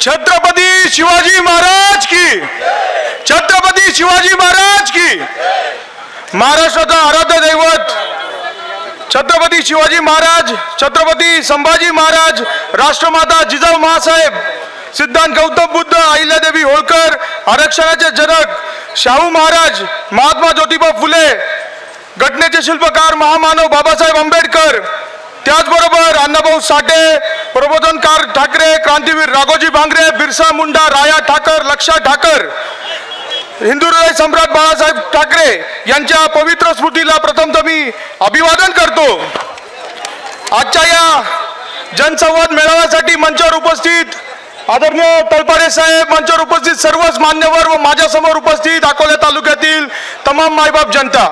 छत्रपती शिवाजी महाराज की, छत्रपती शिवाजी महाराज की। महाराष्ट्राचा आराध्य दैवत छत्रपती शिवाजी महाराज, छत्रपती संभाजी महाराज, राष्ट्रमाता जिजाऊ मासाहेब, सिद्धांत गौतम बुद्ध, अहिल्यादेवी होळकर, आरक्षणाचे जनक शाहू महाराज, महात्मा ज्योतिबा फुले, घटनेचे शिल्पकार महामानव बाबासाहेब आंबेडकर, त्याचबरोबर अण्णाभाऊ साठे, प्रबोधनकार ठाकरे, क्रांतीवीर राघोजी भांगरे, बिरसा मुंडा, राया ठाकर, लक्षा ठाकर, हिंदू हृदय सम्राट बाळासाहेब ठाकरे यांच्या पवित्र स्मृतीला प्रथमतः मी अभिवादन करतो। आजच्या या जनसंवाद मेळाव्यासाठी मंचावर उपस्थित आदरणीय तळपाडे साहेब, मंचावर उपस्थित सर्वच मान्यवर व माझ्यासमोर उपस्थित अकोला तालुक्यातील तमाम मायबाप जनता।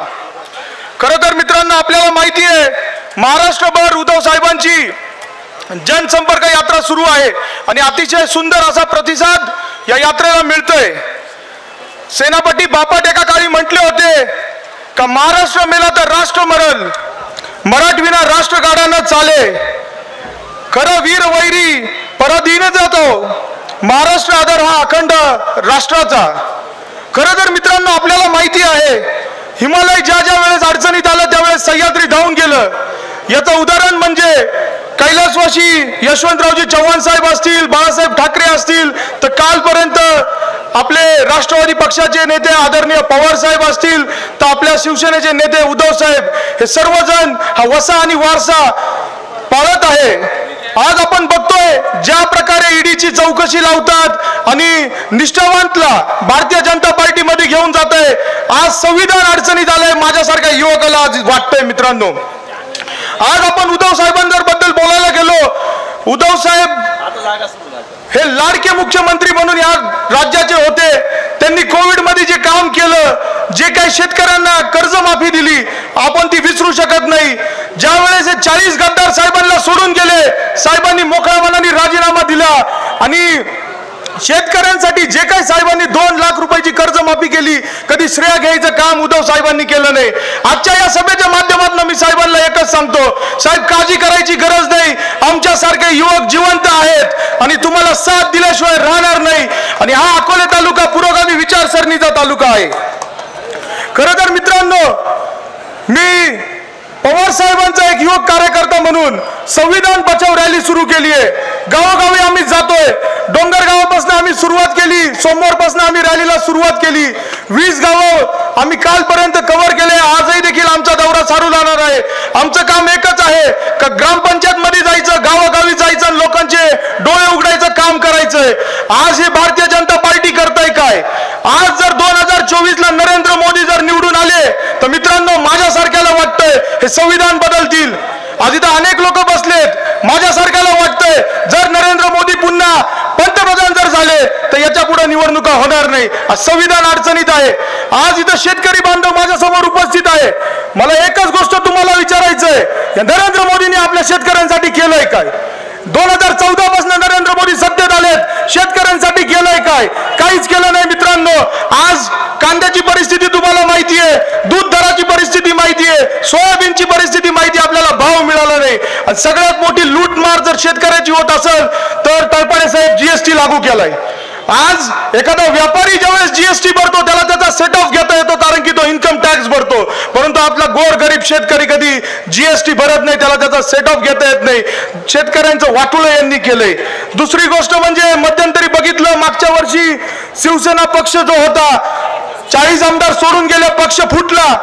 खरं तर मित्रांनो, आपल्याला माहिती आहे महाराष्ट्रभर उद्धव साहेबांची जनसंपर्क यात्रा सुरू आहे आणि अतिशय सुंदर असा प्रतिसाद या यात्रेला मिळतोय। सेनापती बापट एका काळी म्हटले होते का महाराष्ट्र मेला तर राष्ट्र मरल, मराठविना राष्ट्र गाडा चाले, खरं वीर वैरी परधीन जातो, महाराष्ट्र आदर हा अखंड राष्ट्राचा। खरं तर मित्रांनो, आपल्याला माहिती आहे हिमालय ज्या ज्या वेळेस अडचणीत आलं त्यावेळेस सह्याद्री धावून गेलं। याचं उदाहरण म्हणजे कैलासवासी यशवंतरावजी चव्हाण साहेब असतील, बाळासाहेब ठाकरे असतील, तर कालपर्यंत आपले राष्ट्रवादी पक्षाचे नेते आदरणीय पवार साहेब असतील, तर आपल्या शिवसेनेचे नेते उद्धव साहेब, हे सर्वजण हा वसा आणि वारसा पाळत आहे। आज आपण बघतोय ज्या प्रकारे ईडीची चौकशी लावतात आणि निष्ठावंतला भारतीय जनता पार्टीमध्ये घेऊन जात आहे। आज संविधान अडचणीत आलंय, माझ्यासारख्या युवकाला आज वाटतंय। मित्रांनो, आज आपण उद्धव साहेबांबद्दल बोलायला गेलो, उद्धव साहेब हे लाडके मुख्यमंत्री म्हणून या राज्याचे होते। त्यांनी कोविड मध्ये जे काम केलं, जे काही शेतकऱ्यांना कर्जमाफी दिली, आपण ती विसरू शकत नाही। ज्या वेळेस 40 गद्दार साहेबांना सोडून गेले, साहेबांनी मोकळ्या मनाने राजीनामा दिला आणि शेतकऱ्यांसाठी जे काही साहेबांनी 2 लाख रुपयाची कर्जमाफी केली, कधी श्रेय घ्यायचं काम उद्धव साहेबांनी केलं नाही। आजच्या या सभेच्या माध्यमातून मी साहेबांना एकच सांगतो, साहेब काळजी करायची गरज नाही, आमच्यासारखे युवक जिवंत आहेत आणि तुम्हाला साथ दिल्याशिवाय राहणार नाही। आणि हा अकोले तालुका पुरोगामी विचारसरणीचा तालुका आहे। खरं तर मित्रांनो, मी पवार साहेबांचा एक युवक कार्यकर्ता म्हणून संविधान बचाव रॅली सुरू केली आहे। गावोगावी आम्ही जातोय, डोंगरगावापासून आम्ही सुरुवात केली, सोमवारपासून आम्ही रॅलीला सुरुवात केली। 20 गावं आम्ही कालपर्यंत कव्हर केले, आजही देखील आमचा दौरा चालू राहणार आहे। आमचं काम एकच आहे का ग्रामपंचायत मध्ये जायचं, गावोगावी जायचं, लोकांचे डोळे उघडायचं काम करायचंय। आज हे भारतीय जनता पार्टी करताय काय? आज जर 2024 ला नरेंद्र मोदी जर निवडून आले तर मित्रांनो, माझ्यासारख्याला वाटतंय हे संविधान बदलतील। आज इथं अनेक लोक बसलेत, माझ्यासारख्याला वाटतंय जर नरेंद्र मोदी पुन्हा पंतप्रधान जर झाले तर याच्या पुढे निवडणुका होणार नाही। आज संविधान अडचणीत आहे। आज इथं शेतकरी बांधव माझ्यासमोर उपस्थित आहे। मला एकच गोष्ट तुम्हाला विचारायचंय, नरेंद्र मोदींनी आपल्या शेतकऱ्यांसाठी केलंय काय? 2014 पासून नरेंद्र मोदी सत्तेत आलेत, शेतकऱ्यांसाठी केलंय काय? काहीच केलं नाही। मित्रांनो, आज कांद्याची परिस्थिती तुम्हाला माहिती आहे, दूध दराची परिस्थिती माहिती आहे, सोयाबीनची परिस्थिती माहिती आहे, आपल्याला भाव मिळाला नाही। आणि सगळ्यात मोठी लूटमार जर शेतकऱ्याची होत असेल तर तळपाडे साहेब जीएसटी लागू केलाय। आज एखादा व्यापारी ज्यावेळेस जीएसटी भरतो त्याला त्याचा सेट ऑफ घेता येतो, कारण की तो इन्कम टॅक्स भरतो, परंतु आपला गोर गरीब शेतकरी कधी जीएसटी भरत नाही, त्याला त्याचा सेट ऑफ घेता येत नाही। शेतकऱ्यांचं वाटोळं यांनी केलंय। दुसरी गोष्ट म्हणजे मध्यंतरी बघितलं, मागच्या वर्षी शिवसेना पक्ष जो होता 40 आमदार सोडून गेले, पक्ष फुटला,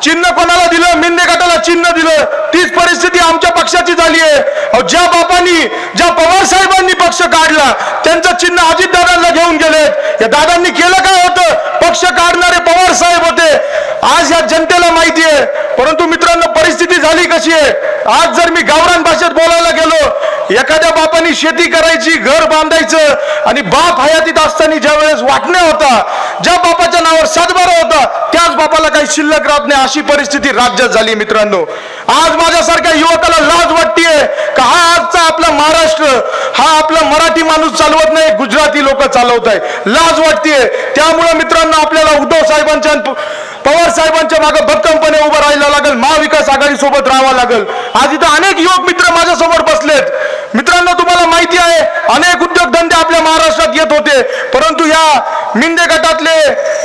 चिन्ह कोणाला दिलं? मिंदे गटाला चिन्ह दिलं। तीच परिस्थिती आमच्या पक्षाची झाली आहे। ज्या बापांनी, ज्या पवार साहेबांनी पक्ष काढला त्यांचं चिन्ह अजितदादांना घेऊन गेलेत। या दादांनी केलं काय होतं? पक्ष काढणारे पवार साहेब होते। आज या जनतेला माहिती आहे, परंतु मित्रांनो परिस्थिती झाली कशी आहे? आज जर मी गावरान भाषेत बोलायला गेलो, एखाद्या बापांनी शेती करायची, घर बांधायचं आणि बाप हयातीत असताना ज्या वेळेस वाटणे होता, ज्या बापाच्या नावावर सातबारा होता, त्याच बापाला काही शिल्लक राहत नाही, अशी परिस्थिती राज्यात झाली। मित्रांनो, आज माझ्यासारख्या युवकाला लाज वाटतेय का हा आजचा आपला महाराष्ट्र हा आपला मराठी माणूस चालवत नाही, गुजराती लोक चालवत आहे, लाज वाटतेय। त्यामुळे मित्रांनो, आपल्याला उद्धव साहेबांच्या पवार साहेबांच्या मागे भक्कमपणे उभं राहायला लागेल, महाविकास आघाडी सोबत राहावं लागेल। आज इथं अनेक युवक मित्र माझ्या समोर बसलेत। मित्रांनो, तुम्हाला माहिती आहे अनेक उद्योगधंदे आपल्या महाराष्ट्रात होते, परंतु या मिंदे गटातले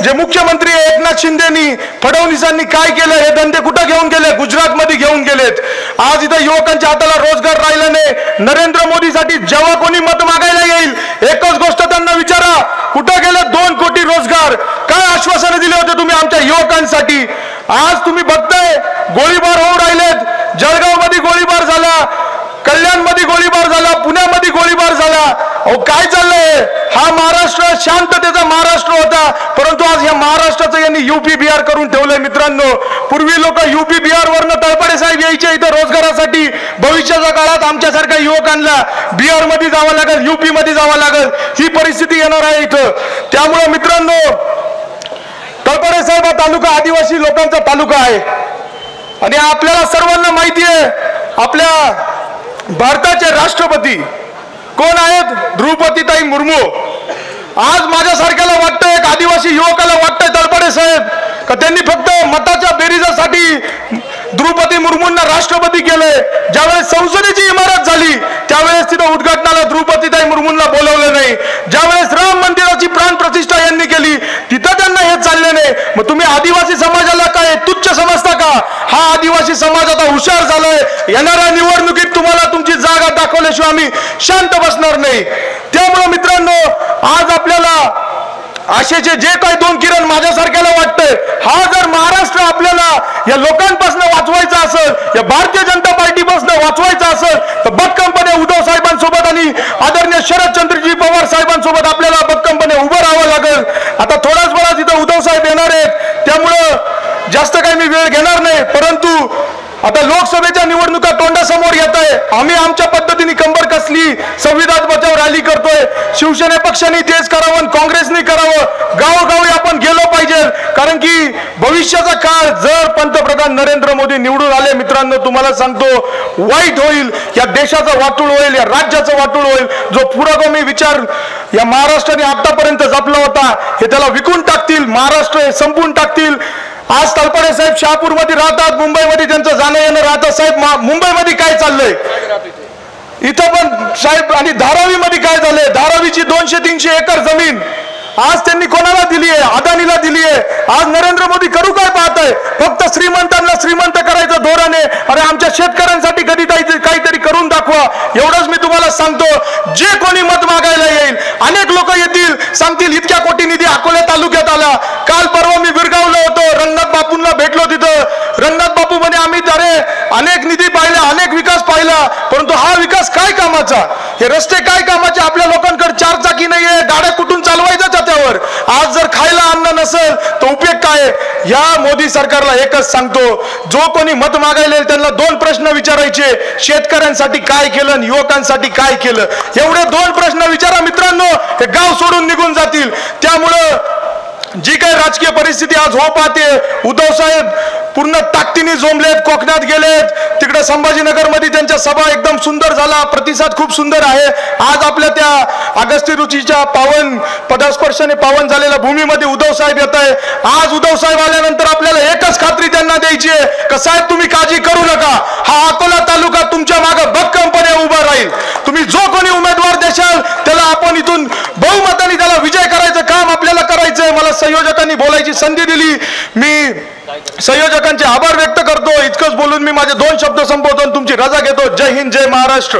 जे मुख्यमंत्री एकनाथ शिंदेनी फडणवीसांनी काय केलं, हे धंदे कुठं घेऊन गेले? गुजरातमध्ये घेऊन गेलेत. आज इथं युवकांच्या हाताला रोजगार राहिला नाही. नरेंद्र मोदीसाठी जेव्हा कोणी मत मागायला येईल, एकच गोष्ट त्यांना विचारा, कुठं गेले 2 कोटी रोजगार? काय आश्वासनं दिले होते तुम्ही आमच्या युवकांसाठी? आज तुम्ही बघताय गोळीबार होऊ राहिलेत. जळगावमध्ये गोळीबार झाला, कल्याणमध्ये गोळीबार झाला, पुण्यामध्ये गोळीबार झाला. अहो काय चाललंय? हा महाराष्ट्र शांततेचा महाराष्ट्र होता, परंतु आज या महाराष्ट्राचं यांनी यूपी बिहार करून ठेवलंय. मित्रांनो, पूर्वी लोक यूपी बिहार वरनं तळपडे साहेब यायचे इथं रोजगारासाठी. भविष्याच्या काळात आमच्यासारख्या युवकांना बिहार मध्ये जावं लागेल, यूपी मध्ये जावं लागेल, ही परिस्थिती येणार आहे इथं. त्यामुळे मित्रांनो, तळपडे साहेब हा तालुका आदिवासी लोकांचा तालुका आहे आणि आपल्याला सर्वांना माहिती आहे आपल्या भारताचे राष्ट्रपती कोण आहेत? द्रौपदीताई मुर्मू. आज माझ्यासारख्याला वाटतं, एक आदिवासी युवकाला वाटतंय तळपडे साहेब का त्यांनी फक्त मताच्या बेरीजासाठी द्रौपदी मुर्मूंना राष्ट्रपती केले. ज्यावेळेस संसदेची इमारत झाली त्यावेळेस तिथं उद्घाटनाला द्रौपदीताई मुर्मूंना बोलवलं नाही. ज्यावेळेस राम मंदिराची प्राण प्रतिष्ठा यांनी केली तिथं त्यांना हे चालले नाही. मग तुम्ही आदिवासी समाजाला काय तुच्छ समजता का? हा आदिवासी समाज आता हुशार झालाय. येणाऱ्या निवडणुकीत तुम्हाला तुमची जागा दाखवल्याशिवाय आम्ही शांत बसणार नाही. त्यामुळे मित्रांनो, आज आपल्याला आशेचे जे काही 2 किरण माझ्यासारख्याला वाटतंय, हा जर महाराष्ट्र आपल्याला या लोकांपासून वाचवायचा असेल, या भारतीय जनता पार्टीपासून वाचवायचा असेल, तर भक्कमपणे उद्धव साहेबांसोबत आणि आदरणीय शरदचंद्रजी पवार साहेबांसोबत आपल्याला भक्कमपणे उभं राहावं लागेल. आता थोड्याच वेळात इथं उद्धव साहेब येणार आहेत, त्यामुळं जास्त काही मी वेळ घेणार नाही. परंतु आता लोकसभेच्या निवडणुका तोंडासमोर येत आहे. आम्ही आमच्या पद्धतीने कंबर कसली संविधान बचाव रॅली करतोय. शिवसेना पक्षाने तेच करावं, काँग्रेसने करावं, गावोगावी आपण गेलो पाहिजे. कारण की भविष्याचा काळ जर पंतप्रधान नरेंद्र मोदी निवडून आले, मित्रांनो तुम्हाला सांगतो वाईट होईल. या देशाचं वाटूळ होईल, या राज्याचं वाटूळ होईल. जो पुरोगामी विचार या महाराष्ट्राने आतापर्यंत जपला होता हे त्याला विकून टाकतील, महाराष्ट्र हे संपून टाकतील. आज तळपडे साहेब शहापूरमध्ये राहतात, मुंबईमध्ये त्यांचं जाणं येणं राहतं. साहेब मुंबईमध्ये काय चाललंय इथं पण साहेब, आणि धारावीमध्ये काय झालंय? धारावीची 200-300 एकर जमीन आज त्यांनी कोणाला दिली आहे? अदानीला दिली आहे. आज नरेंद्र मोदी करू काय पाहत आहे? फक्त श्रीमंतांना श्रीमंत करायचं धोरण आहे. अरे आमच्या शेतकऱ्यांसाठी कधी काहीतरी करून दाखवा, एवढंच मी तुम्हाला सांगतो. जे कोणी मत मागायला येईल, अनेक लोक येतील, सांगतील इतक्या कोटी निधी अकोला तालुक्यात आला. काल परवा मी विरगावलो होतो, रंगनाथ बापूंना भेटलो तिथं. रंगनाथ बापू म्हणे आम्ही अनेक निधी पाहिला, अनेक विकास पाहिला, परंतु हा विकास काय कामाचा? हे रस्ते काय कामाचे? आपल्या लोकांकडे 4 चाकी नाहीये, गाड्या कुठून चालवायच्या त्यावर? आज जर खायला अन्न नसेल तर उपयोग काय? या मोदी सरकारला एकच सांगतो, जो कोणी मत मागायला येईल त्यांना 2 प्रश्न विचारायचे. शेतकऱ्यांसाठी काय केलं आणि युवकांसाठी काय केलं? एवढे 2 प्रश्न विचारा मित्रांनो, हे गाव सोडून निघून जातील. त्यामुळं जी काही राजकीय परिस्थिती आज हो पाहते, उद्धव साहेब पूर्ण ताकदीने जोमलेत, कोकणात गेलेत. तिकडे संभाजीनगर मध्ये त्यांच्या सभा एकदम सुंदर झाला, प्रतिसाद खूप सुंदर आहे. आज आपल्या त्या अगस्ती रुचीच्या पावन पदस्पर्शाने पावन झालेल्या भूमीमध्ये उद्धव साहेब येत आहे. आज उद्धव साहेब आल्यानंतर आपल्याला एकच खात्री त्यांना द्यायची आहे की साहेब तुम्ही काळजी करू नका, हा अकोला तालुका तुमच्या मागे भक्कमपणे उभा राहील. तुम्ही जो कोणी उमेदवार देशाल त्याला आपण इथून बहुमताने त्याला विजय करायचं काम आपल्याला करायचंय. मला संयोजकांनी बोलायची संधी दिली, मी संयोजकांचे आभार व्यक्त करतो. इतकंच बोलून मी माझे 2 शब्द संपवतो, तुमची रजा घेतो. जय हिंद, जय महाराष्ट्र.